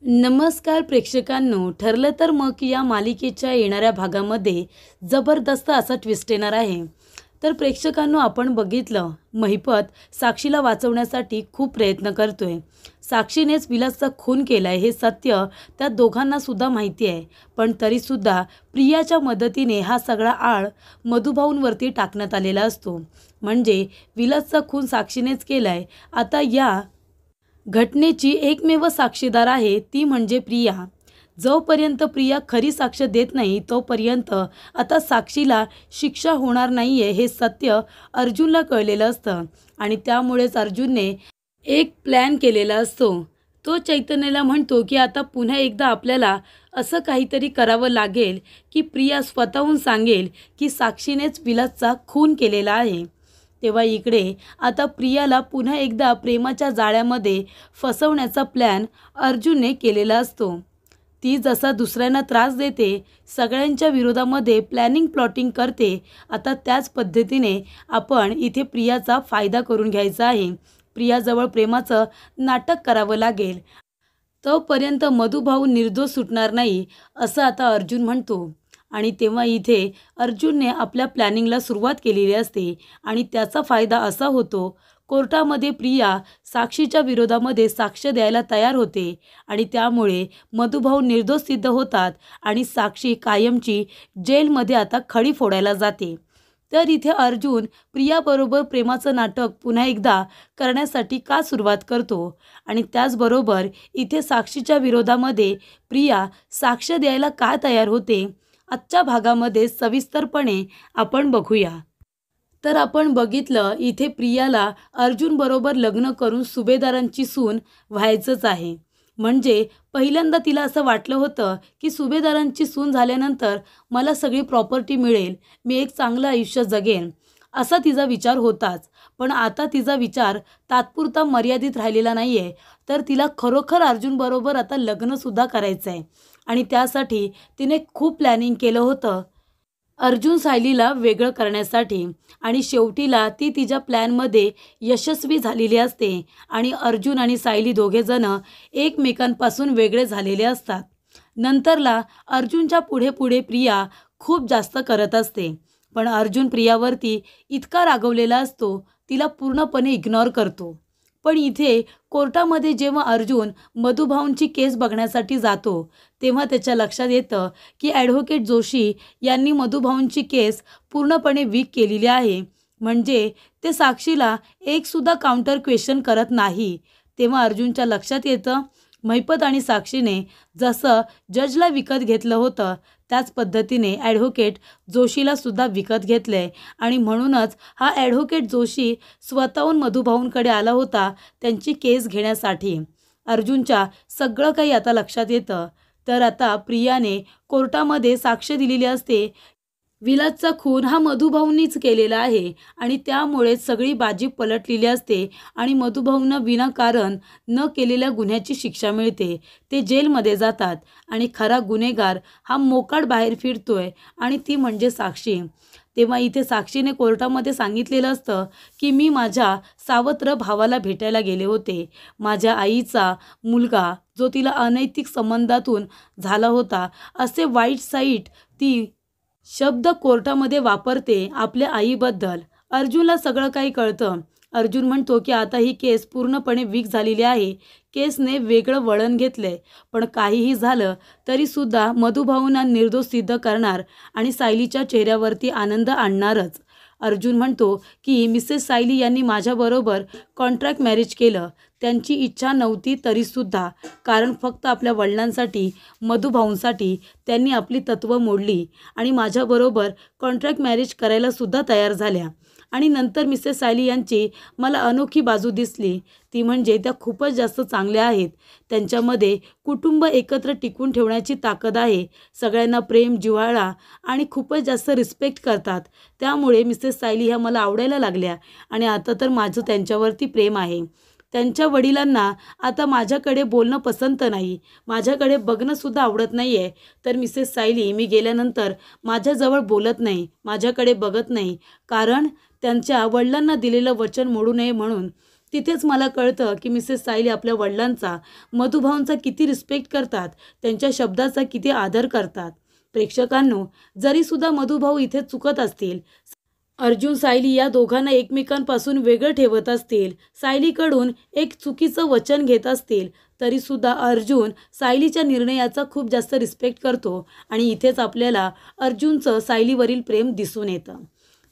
नमस्कार प्रेक्षकांनो, ठरलं तर मग या मालिकेच्या येणाऱ्या भागामध्ये जबरदस्त असा ट्विस्ट येणार आहे. तर प्रेक्षकांनो, आपण बघितलं महिपत साक्षीला वाचवण्यासाठी खूप प्रयत्न करतोय. साक्षीनेच विलासचा खून केलाय हे सत्य त्या दोघांना सुद्धा माहिती आहे, पण तरीसुद्धा प्रियाच्या मदतीने हा सगळा आळ मधुभाऊंवरती टाकण्यात आलेला असतो. म्हणजे विलासचा खून साक्षीनेच केलाय. आता या घटनेची एकमेव साक्षीदार आहे ती म्हणजे प्रिया. जोपर्यंत प्रिया खरी साक्ष देत नाही तोपर्यंत आता साक्षीला शिक्षा होणार नाहीये हे सत्य अर्जुनला कळलेलं असतं आणि त्यामुळेच अर्जुनने एक प्लॅन केलेला असतो. तो चैतन्यला म्हणतो की आता पुन्हा एकदा आपल्याला असं काहीतरी करावं लागेल की प्रिया स्वतःहून सांगेल की साक्षीनेच विलासचा खून केलेला आहे. तेव्हा इकडे आता प्रियाला पुन्हा एकदा प्रेमाच्या जाळ्यामध्ये फसवण्याचा प्लॅन अर्जुनने केलेला असतो. ती जसा दुसऱ्यांना त्रास देते, सगळ्यांच्या विरोधामध्ये प्लॅनिंग प्लॉटिंग करते, आता त्याच पद्धतीने आपण इथे प्रियाचा फायदा करून घ्यायचा आहे. प्रियाजवळ प्रेमाचं नाटक करावं लागेल. तोपर्यंत मधुभाऊ निर्दोष सुटणार नाही असं आता अर्जुन म्हणतो. आणि तेव्हा इथे अर्जुनने आपल्या प्लॅनिंगला सुरुवात केलेली असते आणि त्याचा फायदा असा होतो, कोर्टामध्ये प्रिया साक्षीच्या विरोधामध्ये साक्ष द्यायला तयार होते आणि त्यामुळे मधुभाऊ निर्दोष सिद्ध होतात आणि साक्षी कायमची जेलमध्ये आता खडी फोडायला जाते. तर इथे अर्जुन प्रियाबरोबर प्रेमाचं नाटक पुन्हा एकदा करण्यासाठी का सुरुवात करतो आणि त्याचबरोबर इथे साक्षीच्या विरोधामध्ये प्रिया साक्ष द्यायला का तयार होते, आजच्या भागामध्ये सविस्तरपणे आपण बघूया. तर आपण बघितलं इथे प्रियाला अर्जुनबरोबर लग्न करून सुभेदारांची सून व्हायचंच आहे. म्हणजे पहिल्यांदा तिला असं वाटलं होतं की सुभेदारांची सून झाल्यानंतर मला सगळी प्रॉपर्टी मिळेल, मी एक चांगलं आयुष्य जगेन, असा तिचा विचार होताच. पण आता तिचा विचार तात्पुरता मर्यादित राहिलेला नाही आहे, तर तिला खरोखर अर्जुनबरोबर आता लग्नसुद्धा करायचं आहे आणि त्यासाठी तिने खूप प्लॅनिंग केलं होतं अर्जुन सायलीला वेगळं करण्यासाठी. आणि शेवटीला ती तिच्या प्लॅनमध्ये यशस्वी झालेली असते आणि अर्जुन आणि सायली दोघेजण एकमेकांपासून वेगळे झालेले असतात. नंतरला अर्जुनच्या पुढे पुढे प्रिया खूप जास्त करत असते, पण अर्जुन प्रियावरती इतका रागवलेला असतो, तिला पूर्णपणे इग्नोर करतो. पण इथे कोर्टामध्ये जेव्हा अर्जुन मधुभाऊंची केस बघण्यासाठी जातो तेव्हा त्याच्या लक्षात येतं की ॲडव्होकेट जोशी यांनी मधुभाऊंची केस पूर्णपणे वीक केलेली आहे. म्हणजे ते साक्षीला एकसुद्धा काउंटर क्वेश्चन करत नाही. तेव्हा अर्जुनच्या लक्षात येतं महिपत आणि साक्षीने जसं जजला विकत घेतलं होतं त्याच पद्धतीने ॲडव्होकेट जोशीला सुद्धा विकत घेतले आणि म्हणूनच हा ॲडव्होकेट जोशी स्वतःहून मधुभाऊंकडे आला होता त्यांची केस घेण्यासाठी. अर्जुनच्या सगळं काही आता लक्षात येतं. तर आता प्रियाने कोर्टामध्ये साक्ष दिलेली असते विलासचा खून हा मधुभाऊंनीच केलेला आहे आणि त्यामुळे सगळी बाजी पलटलेली असते आणि मधुभाऊंना विनाकारण न केलेल्या गुन्ह्याची शिक्षा मिळते. ते जेलमध्ये जातात आणि खरा गुन्हेगार हा मोकाट बाहेर फिरतोय आणि ती म्हणजे साक्षी. तेव्हा इथे साक्षीने कोर्टामध्ये सांगितलेलं असतं की मी माझ्या सावत्र भावाला भेटायला गेले होते. माझ्या आईचा मुलगा जो तिला अनैतिक संबंधातून झाला होता असे वाईट साईट ती शब्द कोर्टामध्ये वापरते आपल्या आईबद्दल. अर्जुनला सगळं काही कळतं. अर्जुन म्हणतो की आता ही केस पूर्णपणे वीक झालेली आहे, केसने वेगळं वळण घेतलंय, पण काहीही झालं तरीसुद्धा मधुभाऊंना निर्दोष सिद्ध करणार आणि सायलीच्या चेहऱ्यावरती आनंद आणणारच. अर्जुन म्हणतो की मिसेस सायली यांनी माझ्याबरोबर कॉन्ट्रॅक्ट मॅरेज केलं, त्यांची इच्छा नव्हती तरीसुद्धा, कारण फक्त आपल्या वडिलांसाठी मधुभाऊंसाठी त्यांनी आपली तत्त्व मोडली आणि माझ्याबरोबर कॉन्ट्रॅक्ट मॅरेज करायलासुद्धा तयार झाल्या. आणि नंतर मिसेस सायली यांची मला अनोखी बाजू दिसली, ती म्हणजे त्या खूपच जास्त चांगल्या आहेत. त्यांच्यामध्ये कुटुंब एकत्र टिकून ठेवण्याची ताकद आहे, सगळ्यांना प्रेम, जिव्हाळा आणि खूपच जास्त रिस्पेक्ट करतात. त्यामुळे मिसेस सायली ह्या मला आवडायला लागल्या आणि आता तर माझं त्यांच्यावरती प्रेम आहे. त्यांच्या वडिलांना आता माझ्याकडे बोलणं पसंत नाही, माझ्याकडे बघणंसुद्धा आवडत नाही आहे. तर मिसेस सायली मी गेल्यानंतर माझ्याजवळ बोलत नाही, माझ्याकडे बघत नाही, कारण त्यांच्या वडिलांना दिलेलं वचन मोडू नये म्हणून. तिथेच मला कळतं की मिसेस सायली आपल्या वडिलांचा, मधुभाऊंचा किती रिस्पेक्ट करतात, त्यांच्या शब्दाचा किती आदर करतात. प्रेक्षकांनो, जरीसुद्धा मधुभाऊ इथे चुकत असतील, अर्जुन सायली या दोघांना एकमेकांपासून वेगळं ठेवत असतील, सायलीकडून एक चुकीचं वचन घेत असतील, तरीसुद्धा अर्जुन सायलीच्या निर्णयाचा खूप जास्त रिस्पेक्ट करतो आणि इथेच आपल्याला अर्जुनचं सायलीवरील प्रेम दिसून येतं.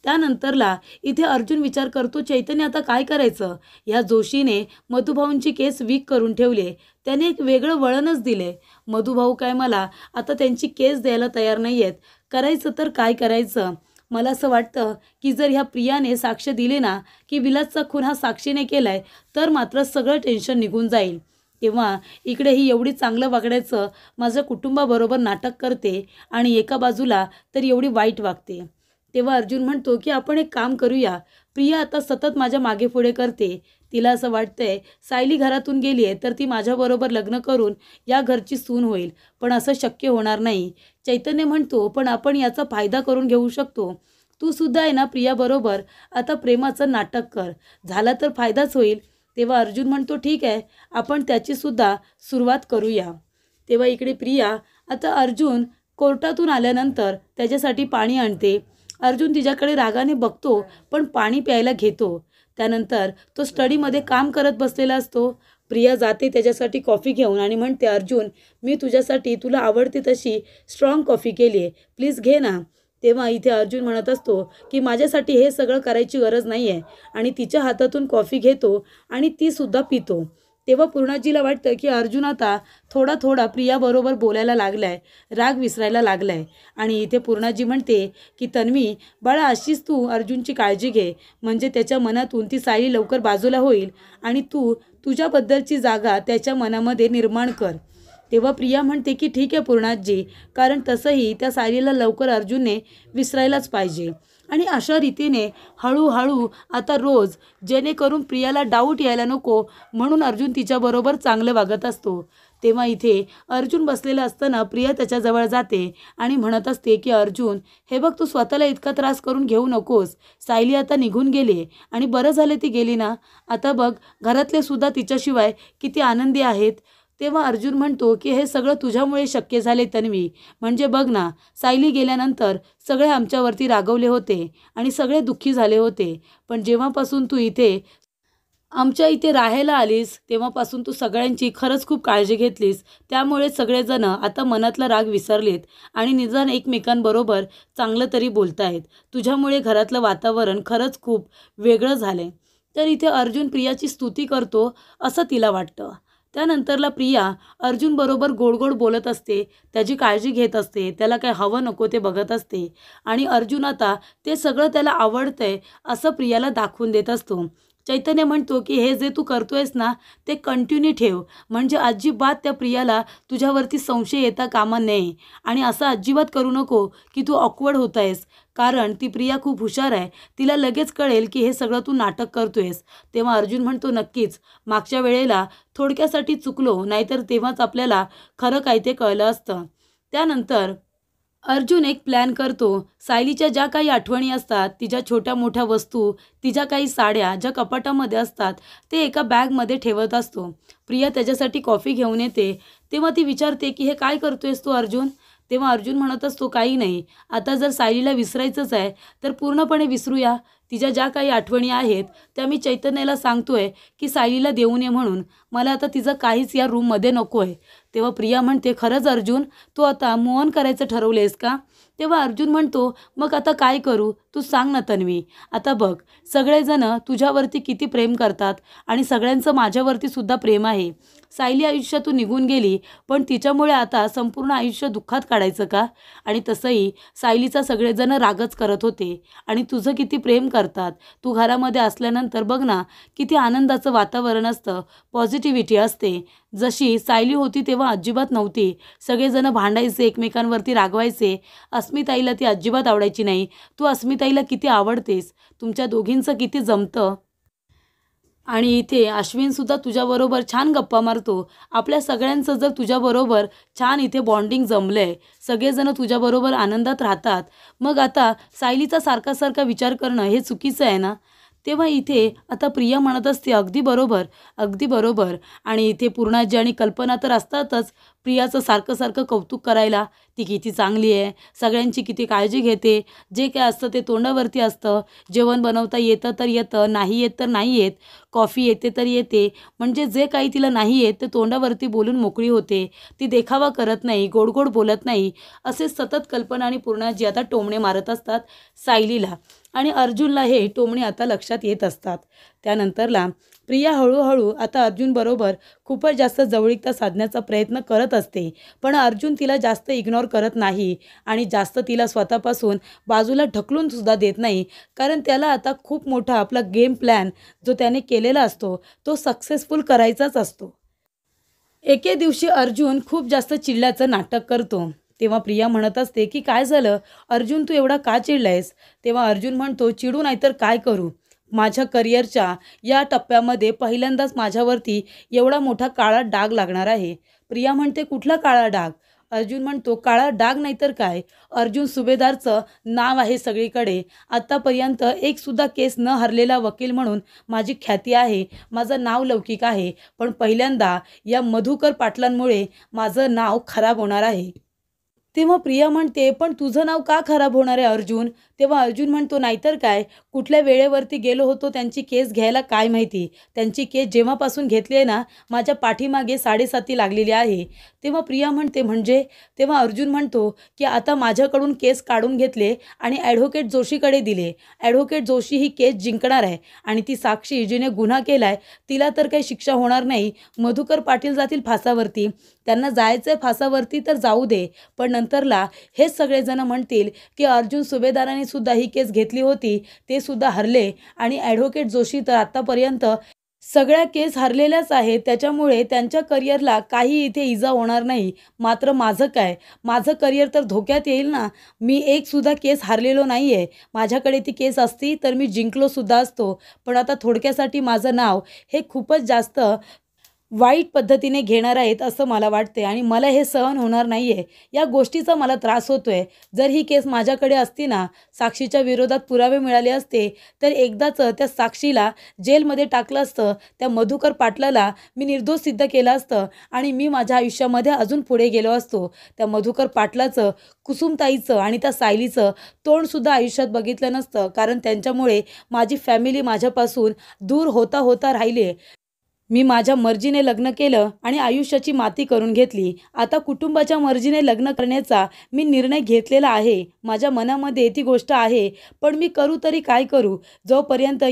त्यानंतरला इथे अर्जुन विचार करतो, चैतन्य आता काय करायचं? ह्या जोशीने मधुभाऊंची केस वीक करून ठेवले, त्याने एक वेगळं वळणच दिले. मधुभाऊ काय मला आता त्यांची केस द्यायला तयार नाही आहेत. करायचं तर काय करायचं? मला असं वाटतं की जर ह्या प्रियाने साक्ष दिले ना की विलासचा खून हा साक्षीने केलाय, तर मात्र सगळं टेन्शन निघून जाईल. तेव्हा इकडे ही एवढी चांगलं वागण्याचं माझ्या कुटुंबाबरोबर नाटक करते आणि एका बाजूला तर एवढी वाईट वागते. तेव्हा अर्जुन म्हणतो की आपण एक काम करूया. प्रिया आता सतत माझ्या मागे पुढे करते. तिला असं वाटतंय सायली घरातून गेली आहे तर ती माझ्याबरोबर लग्न करून या घरची सून होईल, पण असं शक्य होणार नाही. चैतन्य म्हणतो, पण आपण याचा फायदा करून घेऊ शकतो. तू सुद्धा आहे ना प्रियाबरोबर आता प्रेमाचं नाटक कर, झाला तर फायदाच होईल. तेव्हा अर्जुन म्हणतो, ठीक आहे, आपण त्याचीसुद्धा सुरुवात करूया. तेव्हा इकडे प्रिया आता अर्जुन कोर्टातून आल्यानंतर त्याच्यासाठी पाणी आणते. अर्जुन तिच्याकडे रागाने बघतो, पण पाणी प्यायला घेतो. त्यानंतर तो स्टडीमध्ये काम करत बसलेला असतो. प्रिया जाते त्याच्यासाठी कॉफी घेऊन आणि म्हणते, अर्जुन, मी तुझ्यासाठी तुला आवडते तशी स्ट्रॉंग कॉफी केली आहे, प्लीज घे ना. तेव्हा इथे अर्जुन म्हणत असतो की माझ्यासाठी हे सगळं करायची गरज नाही आहे आणि तिच्या हातातून कॉफी घेतो आणि तीसुद्धा पितो. तेव्हा पूर्णाजीला वाटतं की अर्जुन आता थोडा थोडा प्रियाबरोबर बोलायला लागला आहे, राग विसरायला लागला आहे. आणि इथे पूर्णाजी म्हणते की तन्वी बाळा, अशीच तू अर्जुनची काळजी घे, म्हणजे त्याच्या मनातून ती सायली लवकर बाजूला होईल आणि तू तुझ्याबद्दलची जागा त्याच्या मनामध्ये निर्माण कर. तेव्हा प्रिया म्हणते की ठीक आहे पूर्णाजी, कारण तसंही त्या सायलीला लवकर अर्जुनने विसरायलाच पाहिजे. आणि अशा रीतीने हळूहळू आता रोज, जेणेकरून प्रियाला डाऊट यायला नको म्हणून अर्जुन तिच्याबरोबर चांगलं वागत असतो. तेव्हा इथे अर्जुन बसलेला असताना प्रिया त्याच्याजवळ जाते आणि म्हणत असते की अर्जुन, हे बघ, तू स्वतःला इतका त्रास करून घेऊ नकोस. सायली आता निघून गेली आणि बरं झालं ती गेली ना. आता बघ, घरातले सुद्धा तिच्याशिवाय किती आनंदी आहेत. तेव्हा अर्जुन म्हणतो की हे सगळं तुझ्यामुळे शक्य झाले तन्वी, म्हणजे बघ ना, सायली गेल्यानंतर सगळे आमच्यावरती रागवले होते आणि सगळे दुःखी झाले होते, पण जेव्हापासून तू इथे आमच्या इथे राहायला आलीस तेव्हापासून तू सगळ्यांची खरंच खूप काळजी घेतलीस. त्यामुळे सगळेजण आता मनातला राग विसरलेत आणि निदान एकमेकांबरोबर चांगलं तरी बोलतायत. तुझ्यामुळे घरातलं वातावरण खरंच खूप वेगळं झालं. तर इथे अर्जुन प्रियाची स्तुती करतो असं तिला वाटतं. त्यानंतरला प्रिया अर्जुनबरोबर गोड गोड बोलत असते, त्याची काळजी घेत असते, त्याला काय हवं नको ते बघत असते आणि अर्जुन आता ते सगळं त्याला आवडतंय असं प्रियाला दाखवून देत असतो. चैतन्य म्हणतो की हे जे तू करतोयस ना ते कंटिन्यू ठेव, म्हणजे अजिबात त्या प्रियाला तुझ्यावरती संशय येता कामा नये आणि असं अजिबात करू नको की तू ऑकवर्ड होत आहेस, कारण ती प्रिया खूप हुशार आहे, तिला लगेच कळेल की हे सगळं तू नाटक करतोयस. तेव्हा अर्जुन म्हणतो, नक्कीच, मागच्या वेळेला थोडक्यासाठी चुकलो, नाहीतर तेव्हाच आपल्याला खरं काय ते कळलं असतं. त्यानंतर अर्जुन एक प्लॅन करतो. सायलीच्या ज्या काही आठवणी असतात, तिच्या छोट्या मोठ्या वस्तू, तिच्या काही साड्या ज्या कपाटामध्ये असतात ते एका बॅगमध्ये ठेवत असतो. प्रिया त्याच्यासाठी कॉफी घेऊन येते. तेव्हा ती विचारते की हे काय करतोयस तू अर्जुन? तेव्हा अर्जुन म्हणत असतो, काही नाही, आता जर सायलीला विसरायचंच आहे तर पूर्णपणे विसरूया. तिच्या ज्या काही आठवणी आहेत त्या मी चैतन्याला सांगतोय की सायलीला देऊ नये म्हणून, मला आता तिचं काहीच या रूममध्ये नको आहे. तेव्हा प्रिया म्हणते, खरंच अर्जुन, तू आता मूव्ह ऑन करायचं ठरवलेस का? तेव्हा अर्जुन म्हणतो, मग आता काय करू तू सांग ना तन्वी. आता बघ, सगळेजण तुझ्यावरती किती प्रेम करतात आणि सगळ्यांचं माझ्यावरती सुद्धा प्रेम आहे. सायली आयुष्यातून निघून गेली, पण तिच्यामुळे आता संपूर्ण आयुष्य दुःखात काढायचं का? आणि तसंही सायलीचा सगळेजण रागच करत होते आणि तुझं किती प्रेम करतात. तू घरामध्ये असल्यानंतर बघ ना किती आनंदाचं वातावरण असतं, पॉझिटिव्हिटी असते. जशी सायली होती तेव्हा अजिबात नव्हती. सगळेजण भांडायचे, एकमेकांवरती रागवायचे. अस्मिताईला ती अजिबात आवडायची नाही. तू अस्मिताईला किती आवडतेस, तुमच्या दोघींचं किती जमतं. आणि इथे अश्विनसुद्धा तुझ्याबरोबर छान गप्पा मारतो. आपल्या सगळ्यांचं जर तुझ्याबरोबर छान इथे बॉन्डिंग जमलं आहे, सगळेजण तुझ्याबरोबर आनंदात राहतात, मग आता सायलीचा सारखा सारखा विचार करणं हे चुकीचं आहे ना. तेव्हा इथे आता प्रिया म्हणत असते, अगदी बरोबर, अगदी बरोबर. आणि इथे पूर्णाजी आणि कल्पना तर असतातच प्रियाचं सारखं सारखं कौतुक करायला. ती किती चांगली आहे, सगळ्यांची किती काळजी घेते, जे काय असतं ते तोंडावरती असतं. जेवण बनवता येतं तर येतं, नाही येत तर नाही येत. कॉफी येते तर येते. म्हणजे जे काही तिला नाही येत ते तोंडावरती बोलून मोकळी होते. ती देखावा करत नाही, गोड गोड बोलत नाही. असे सतत कल्पना आणि पूर्णाजी आता टोमणे मारत असतात सायलीला. आणि अर्जुनला हे टोमणे आता लक्षात येत असतात. त्यानंतरला प्रिया हळूहळू आता अर्जुन बरोबर खूपच जास्त जवळीकता साधण्याचा प्रयत्न करत असते. पण अर्जुन तिला जास्त इग्नोर करत नाही आणि जास्त तिला स्वतःपासून बाजूला ढकलून सुद्धा देत नाही. कारण त्याला आता खूप मोठा आपला गेम प्लॅन जो त्याने केलेला असतो तो सक्सेसफुल करायचाच असतो. एके दिवशी अर्जुन खूप जास्त चिडल्याचं नाटक करतो. तेव्हा प्रिया म्हणत असते की काय झालं अर्जुन, तू एवढा का चिडलायस? तेव्हा अर्जुन म्हणतो, चिडू नाही तर काय करू, माझ्या करिअरच्या या टप्प्यामध्ये पहिल्यांदाच माझ्यावरती एवढा मोठा काळा डाग लागणार आहे. प्रिया म्हणते, कुठला काळा डाग? अर्जुन म्हणतो, काळा डाग नाही तर काय, अर्जुन सुभेदारचं नाव आहे सगळीकडे. आत्तापर्यंत एक सुद्धा केस न हरलेला वकील म्हणून माझी ख्याती आहे, माझं नाव लौकिक आहे. पण पहिल्यांदा या मधुकर पाटलांमुळे माझं नाव खराब होणार आहे. तेव्हा प्रिया म्हणते, पण तुझं नाव का खराब होणार आहे अर्जुन? तेव्हा अर्जुन म्हणतो, नाहीतर काय, कुठल्या वेळेवरती गेलो होतो त्यांची केस घ्यायला काय माहिती. त्यांची केस जेव्हापासून घेतली आहे ना, माझ्या पाठीमागे 7.5 लागलेली आहे. तेव्हा प्रिया म्हणते, म्हणजे? तेव्हा अर्जुन म्हणतो की आता माझ्याकडून केस काढून घेतले आणि ॲडव्होकेट जोशीकडे दिले. ॲडव्होकेट जोशी ही केस जिंकणार आहे आणि ती साक्षी जिने गुन्हा केला आहे तिला तर काही शिक्षा होणार नाही. मधुकर पाटील जातील फासावरती, त्यांना जायचं आहे फासावरती तर जाऊ दे. पण नंतरला हेच सगळेजण म्हणतील की अर्जुन सुभेदारांनी सुद्धा ही केस घेतली होती, ते सुद्धा हरले आणि ॲडव्होकेट जोशी तर आत्तापर्यंत सगळ्या केस हरलेल्याच आहेत, त्याच्यामुळे त्यांच्या करिअरला काही इथे इजा होणार नाही. मात्र माझं काय, माझं करिअर तर धोक्यात येईल ना. मी एक सुद्धा केस हरलेलो नाही आहे. माझ्याकडे ती केस असती तर मी जिंकलो सुद्धा असतो. पण आता थोडक्यासाठी माझं नाव हे खूपच जास्त वाईट पद्धतीने घेणार आहेत असं मला वाटते आणि मला हे सहन होणार नाही आहे. या गोष्टीचा मला त्रास होतो आहे. जर ही केस माझ्याकडे असती ना, साक्षीच्या विरोधात पुरावे मिळाले असते तर एकदाच त्या साक्षीला जेलमध्ये टाकलं असतं. त्या मधुकर पाटलाला मी निर्दोष सिद्ध केलं असतं आणि मी माझ्या आयुष्यामध्ये अजून पुढे गेलो असतो. त्या मधुकर पाटलाचं, कुसुमताईचं आणि त्या सायलीचं तोंडसुद्धा आयुष्यात बघितलं नसतं. कारण त्यांच्यामुळे माझी फॅमिली माझ्यापासून दूर होता होता राहिली. मी माझ्या मर्जीने लग्न केलं आणि आयुष्याची माती करून घेतली. आता कुटुंबाच्या मर्जीने लग्न करण्याचा मी निर्णय घेतलेला आहे. माझ्या मनामध्ये ती गोष्ट आहे. पण मी करू तरी काय करू? जोपर्यंत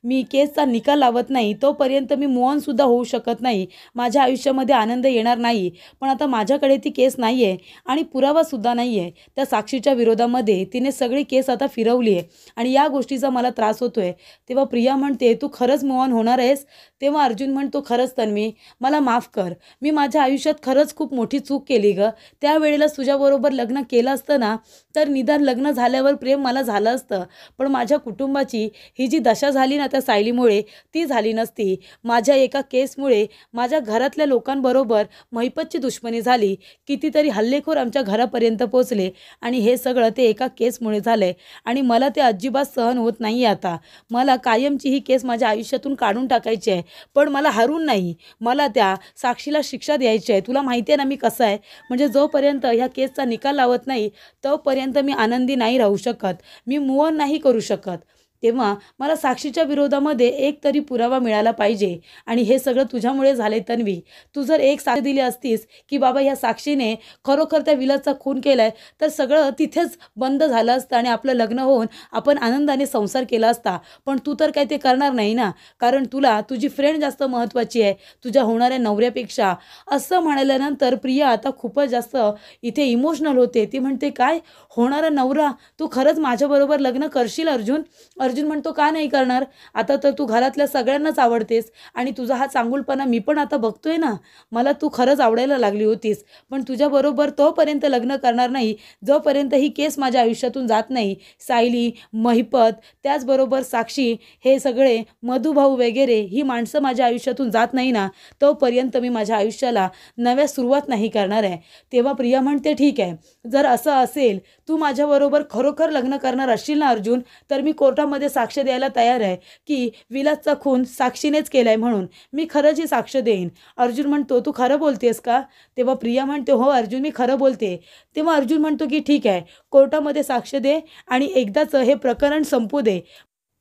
मी केसचा निकाल लावत नाही तोपर्यंत मी सुद्धा होऊ शकत नाही. माझ्या आयुष्यामध्ये आनंद येणार नाही. पण आता माझ्याकडे ती केस नाही आहे आणि पुरावासुद्धा नाही आहे. त्या साक्षीच्या विरोधामध्ये तिने सगळी केस आता फिरवली आहे आणि या गोष्टीचा मला त्रास होतो आहे. तेव्हा प्रिया म्हणते, तू खरंच होणार आहेस? तेव्हा अर्जुन म्हणतो, खरंच तन्वी, मला माफ कर. मी माझ्या आयुष्यात खरंच खूप मोठी चूक केली गं. त्यावेळेला तुझ्याबरोबर लग्न केलं असतं ना तर निदान लग्न झाल्यावर प्रेम मला झालं असतं. पण माझ्या कुटुंबाची ही जी दशा झाली ना त्या सायलीमुळे ती झाली नसती. माझ्या एका केसमुळे माझ्या घरातल्या लोकांबरोबर महिपतची दुश्मनी झाली. कितीतरी हल्लेखोर आमच्या घरापर्यंत पोचले आणि हे सगळं ते एका केसमुळे झालं आहे आणि मला ते अजिबात सहन होत नाही आहे. आता मला कायमची ही केस माझ्या आयुष्यातून काढून टाकायची आहे. पण मला हरून नाही, मला त्या साक्षीला शिक्षा द्यायची आहे. तुला माहिती आहे ना मी कसं आहे. म्हणजे जोपर्यंत ह्या केसचा निकाल लावत नाही तोपर्यंत मी आनंदी नाही राहू शकत, मी मूव ऑन नाही करू शकत. तेव्हा मला साक्षीच्या विरोधामध्ये एक तरी पुरावा मिळाला पाहिजे आणि हे सगळं तुझ्यामुळे झाले तन्वी. तू जर एक साक्ष दिली असतीस की बाबा ह्या साक्षीने खरोखर त्या विलासचा खून केला आहे तर सगळं तिथेच बंद झालं असतं आणि आपलं लग्न होऊन आपण आनंदाने संसार केला असता. पण तू तर काय ते करणार नाही ना, कारण तुला तुझी फ्रेंड जास्त महत्त्वाची आहे तुझ्या होणाऱ्या नवऱ्यापेक्षा. असं म्हणाल्यानंतर प्रिया आता खूपच जास्त इथे इमोशनल होते. ती म्हणते, काय होणारा नवरा? तू खरंच माझ्याबरोबर लग्न करशील अर्जुन? अर्जुन म्हणतो, का नाही करणार? आता तर तू घरातल्या सगळ्यांनाच आवडतेस आणि तुझा हा चांगुलपणा मी पण आता बघतोय ना. मला तू खरंच आवडायला लागली होतीस. पण तुझ्याबरोबर तोपर्यंत लग्न करणार नाही जोपर्यंत ही केस माझ्या आयुष्यातून जात नाही. सायली, महिपत, त्याचबरोबर साक्षी, हे सगळे मधुभाऊ वगैरे ही माणसं माझ्या आयुष्यातून जात नाही ना तोपर्यंत मी माझ्या आयुष्याला नव्या सुरुवात नाही करणार आहे. तेव्हा प्रिया म्हणते, ठीक आहे, जर असं असेल, तू माझ्याबरोबर खरोखर लग्न करणार असशील ना अर्जुन, तर मी कोर्टामध्ये कोर्टामध्ये साक्ष द्यायला तयार आहे की विलासचा खून साक्षीनेच केलाय म्हणून मी खरंच ही साक्ष देईन. अर्जुन म्हणतो, तू खरं बोलतेस का? तेव्हा प्रिया म्हणते, हो अर्जुन, मी खरं बोलते. तेव्हा अर्जुन म्हणतो की ठीक आहे, कोर्टामध्ये साक्ष दे आणि एकदाच हे प्रकरण संपू दे,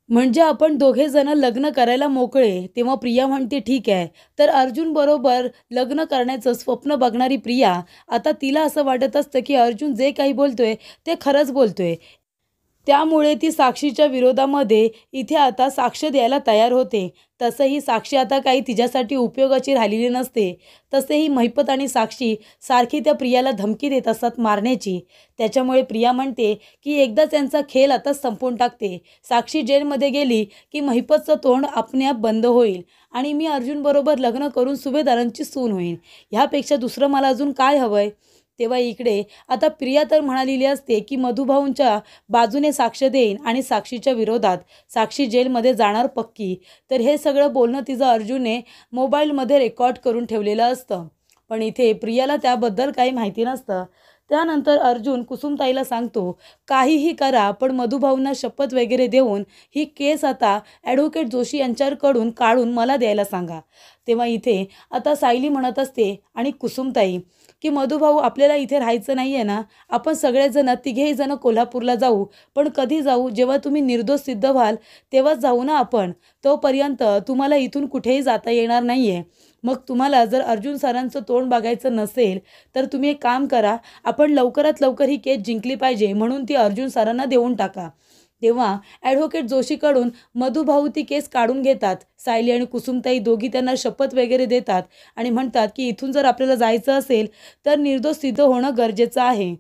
म्हणजे आपण दोघे जण लग्न करायला मोकळे. तेव्हा प्रिया म्हणते ठीक आहे. तर अर्जुन बरोबर लग्न करण्याचं स्वप्न बघणारी प्रिया, आता तिला असं वाटत असतं की अर्जुन जे काही बोलतोय ते खरंच बोलतोय. त्यामुळे ती साक्षीच्या विरोधामध्ये इथे आता साक्ष द्यायला तयार होते. तसंही साक्षी आता काही तिच्यासाठी उपयोगाची राहिलेली नसते. तसेही महिपत आणि साक्षी सारखी त्या प्रियाला धमकी देत असतात मारण्याची. त्याच्यामुळे प्रिया म्हणते की एकदा त्यांचा खेळ आता संपवून टाकते. साक्षी जेलमध्ये गेली की महिपतचं तोंड आपण्याप बंद होईल आणि मी अर्जुनबरोबर लग्न करून सुभेदारांची सून होईल. ह्यापेक्षा दुसरं मला अजून काय हवंय? तेव्हा इकडे आता प्रिया तर म्हणालेली असते की मधुभाऊंच्या बाजूने साक्ष देईन आणि साक्षीच्या विरोधात साक्षी जेलमध्ये जाणार पक्की. तर हे सगळं बोलणं तिचं अर्जुनने मोबाईलमध्ये रेकॉर्ड करून ठेवलेलं असतं. पण इथे प्रियाला त्याबद्दल काही माहिती नसतं. त्यानंतर अर्जुन कुसुमताईला सांगतो, काहीही करा पण मधुभाऊंना शपथ वगैरे देऊन ही केस आता ॲडव्होकेट जोशी यांच्याकडून काढून मला द्यायला सांगा. तेव्हा इथे आता सायली म्हणत असते आणि कुसुमताई की मधुभाऊ, आपल्याला इथे राहायचं नाही आहे ना, आपण सगळेजण तिघेही जण कोल्हापूरला जाऊ. पण कधी जाऊ? जेव्हा तुम्ही निर्दोष सिद्ध व्हाल तेव्हाच जाऊ ना आपण. तोपर्यंत तुम्हाला इथून कुठेही जाता येणार नाही आहे. मग तुम्हाला जर अर्जुन सरांचं तोंड बघायचं नसेल तर तुम्ही एक काम करा, आपण लवकरात लवकर ही केस जिंकली पाहिजे म्हणून ती अर्जुन सरांना देऊन टाका. तेव्हा ॲडव्होकेट जोशीकडून मधुभाऊ ती केस काढून घेतात. सायली आणि कुसुमताई दोघी त्यांना शपथ वगैरे देतात आणि म्हणतात की इथून जर आपल्याला जायचं असेल तर निर्दोष सिद्ध होणं गरजेचं आहे.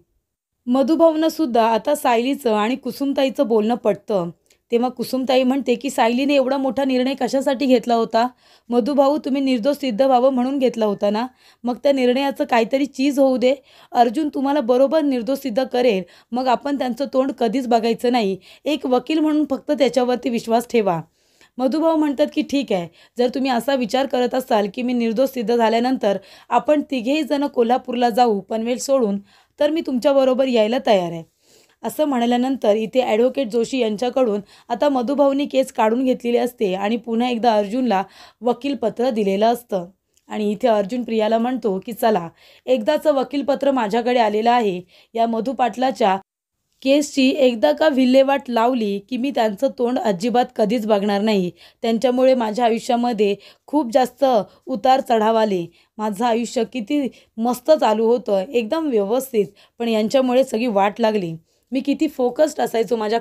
मधुभाऊंना सुद्धा आता सायलीचं आणि कुसुमताईचं बोलणं पटतं. तेव्हा कुसुमताई म्हणते की सायलीने एवढा मोठा निर्णय कशासाठी घेतला होता? मधुभाऊ, तुम्ही निर्दोष सिद्ध व्हावं म्हणून घेतला होता ना, मग त्या निर्णयाचं काहीतरी चीज होऊ दे. अर्जुन तुम्हाला बरोबर निर्दोष सिद्ध करेल, मग आपण त्यांचं तोंड कधीच बघायचं नाही. एक वकील म्हणून फक्त त्याच्यावरती विश्वास ठेवा. मधुभाऊ म्हणतात की ठीक आहे, जर तुम्ही असा विचार करत असाल की मी निर्दोष सिद्ध झाल्यानंतर आपण तिघेही जण कोल्हापूरला जाऊ पनवेल सोडून, तर मी तुमच्याबरोबर यायला तयार आहे. असं म्हणाल्यानंतर इथे ॲडव्होकेट जोशी यांच्याकडून आता मधुभाऊंनी केस काढून घेतलेली असते आणि पुन्हा एकदा अर्जुनला वकीलपत्र दिलेलं असतं. आणि इथे अर्जुन प्रियाला म्हणतो की चला, एकदाचं वकीलपत्र माझ्याकडे आलेलं आहे. या मधु पाटलाच्या केसची एकदा का विल्हेवाट लावली की मी त्यांचं तोंड अजिबात कधीच बघणार नाही. त्यांच्यामुळे माझ्या आयुष्यामध्ये खूप जास्त उतार चढाव आले. माझं आयुष्य किती मस्त चालू होतं, एकदम व्यवस्थित, पण यांच्यामुळे सगळी वाट लागली. मी किती फोकस्ड असायचो माझ्या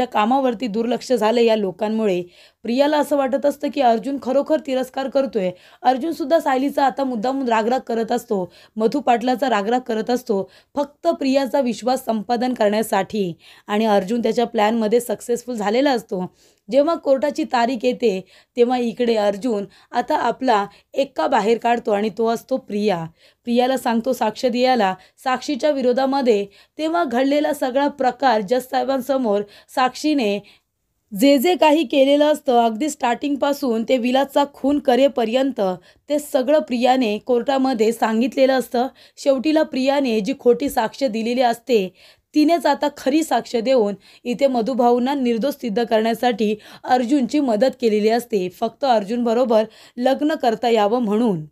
कामावरती दुर्लक्ष झालं या लोकांमुळे. प्रियाला असं वाटत असतं की अर्जुन खरोखर तिरस्कार करतोय. अर्जुनसुद्धा सायलीचा आता मुद्दामून रागराग करत असतो, मधु पाटलाचा रागराग करत असतो, फक्त प्रियाचा विश्वास संपादन करण्यासाठी. आणि अर्जुन त्याच्या प्लॅनमध्ये सक्सेसफुल झालेला असतो. जेव्हा कोर्टाची तारीख येते तेव्हा इकडे अर्जुन आता आपला एक्का बाहेर काढतो आणि तो असतो प्रियाला सांगतो साक्ष द्यायला साक्षीच्या विरोधामध्ये. तेव्हा घडलेला सगळा प्रकार जज साहेबांसमोर साक्षीने जे जे काही केलेलं असतं, अगदी स्टार्टिंगपासून ते विलासचा खून करेपर्यंत ते सगळं प्रियाने कोर्टामध्ये सांगितलेलं असतं. शेवटीला प्रियाने जी खोटी साक्ष दिलेली असते तिनेच आता खरी साक्ष देऊन इथे मधुभाऊंना निर्दोष सिद्ध करण्यासाठी अर्जुनची मदत केलेली असते, फक्त अर्जुनबरोबर लग्न करता यावं म्हणून.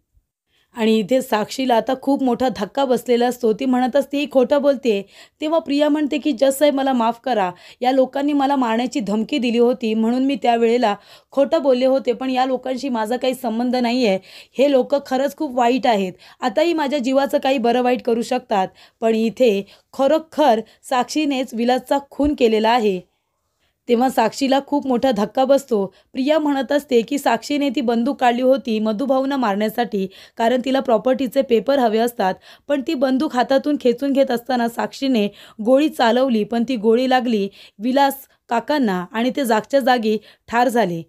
आणि इथे साक्षीला आता खूप मोठा धक्का बसलेला असतो. ती म्हणत असते ही खोटं बोलते. तेव्हा प्रिया म्हणते की जज साहेब मला माफ करा, या लोकांनी मला मारण्याची धमकी दिली होती म्हणून मी त्यावेळेला खोटं बोलले होते, पण या लोकांशी माझा काही संबंध नाही आहे. हे लोक खरंच खूप वाईट आहेत, आताही माझ्या जीवाचं काही बरं वाईट करू शकतात. पण इथे खरोखर साक्षीनेच विलासचा खून केलेला आहे. तेव्हा साक्षीला खूप मोठा धक्का बसतो. प्रिया म्हणत असते की साक्षीने ती बंदूक काढली होती मधुभाऊंना मारण्यासाठी, कारण तिला प्रॉपर्टीचे पेपर हवे असतात. पण ती बंदूक हातातून खेचून घेत असताना साक्षीने गोळी चालवली, पण ती गोळी लागली विलास काकांना आणि ते जागच्या जागी ठार झाले.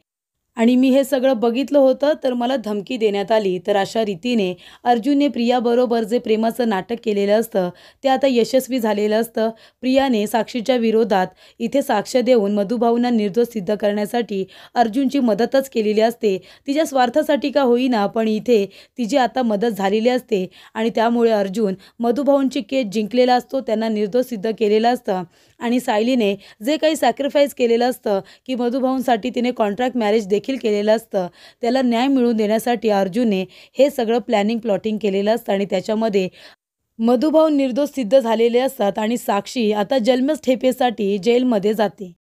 आणि मी हे सगळं बघितलं होतं तर मला धमकी देण्यात आली. तर अशा रीतीने अर्जुनने प्रियाबरोबर जे प्रेमाचं नाटक केलेलं असतं ते आता यशस्वी झालेलं असतं. प्रियाने साक्षीच्या विरोधात इथे साक्ष देऊन मधुभाऊंना निर्दोष सिद्ध करण्यासाठी अर्जुनची मदतच केलेली असते. तिच्या स्वार्थासाठी का होईना, पण इथे तिची आता मदत झालेली असते आणि त्यामुळे अर्जुन मधुभाऊंची केस जिंकलेला असतो, त्यांना निर्दोष सिद्ध केलेलं असतं आणि सायलीने जे काही सॅक्रिफाईस केलेलं असतं की मधुभाऊंसाठी तिने कॉन्ट्रॅक्ट मॅरेज देखील केलेलं असतं, त्याला न्याय मिळवून देण्यासाठी अर्जुनने हे सगळं प्लॅनिंग केलेलं असतं आणि त्याच्यामध्ये मधुभाऊ निर्दोष सिद्ध झालेले असतात आणि साक्षी आता जन्मठेपेसाठी जेलमध्ये जाते.